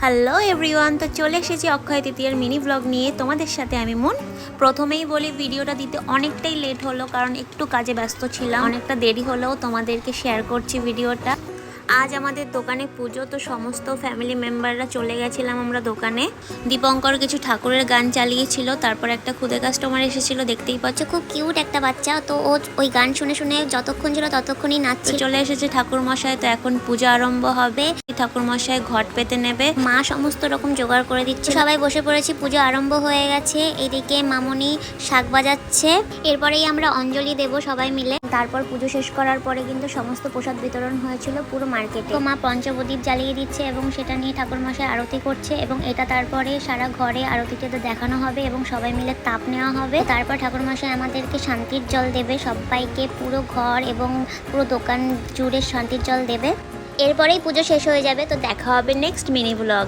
Hello everyone, তো চলে এসেছি অক্ষয় তৃতীয়ার মিনি ব্লগ নিয়ে তোমাদের সাথে আমি মন। প্রথমেই বলি ভিডিওটা দিতে অনেকটাই লেট হলো, কারণ একটু কাজে ব্যস্ত ছিলাম, অনেকটা দেরি হলেও তোমাদেরকে শেয়ার করছি ভিডিওটা। আজ আমাদের দোকানে পুজো, তো সমস্ত ফ্যামিলি মেম্বাররা চলে গেছিলাম আমরা দোকানে। দীপঙ্কর কিছু ঠাকুরের গান চালিয়েছিল, তারপর একটা খুদে কাস্টমার এসেছিল, দেখতেই পাচ্ছ খুব কিউট একটা বাচ্চা। তো ও ওই গান শুনে শুনে যতক্ষণ ছিল ততক্ষণই নাচছে। চলে এসেছে ঠাকুর মশাই, তো এখন পূজা আরম্ভ হবে। ঠাকুর মশাই ঘট পেতে নেবে, মা সমস্ত রকম জোগাড় করে দিচ্ছে। সবাই বসে পড়েছি, পুজো আরম্ভ হয়ে গেছে। এদিকে মামনি শাক বাজাচ্ছে, এরপরেই আমরা অঞ্জলি দেব সবাই মিলে। তারপর পুজো শেষ করার পরে কিন্তু সমস্ত প্রসাদ বিতরণ হয়েছিল পুরো মার্কেটে। তো মা পঞ্চপ্রদীপ জ্বালিয়ে দিচ্ছে এবং সেটা নিয়ে ঠাকুর মশাই আরতি করছে, এবং এটা তারপরে সারা ঘরে আরতিতে দেখানো হবে এবং সবাই মিলে তাপ নেওয়া হবে। তারপর ঠাকুর মশাই আমাদেরকে শান্তির জল দেবে, সবাইকে পুরো ঘর এবং পুরো দোকান জুড়ে শান্তির জল দেবে। এরপরেই পুজো শেষ হয়ে যাবে। তো দেখা হবে নেক্সট মিনি ব্লগ।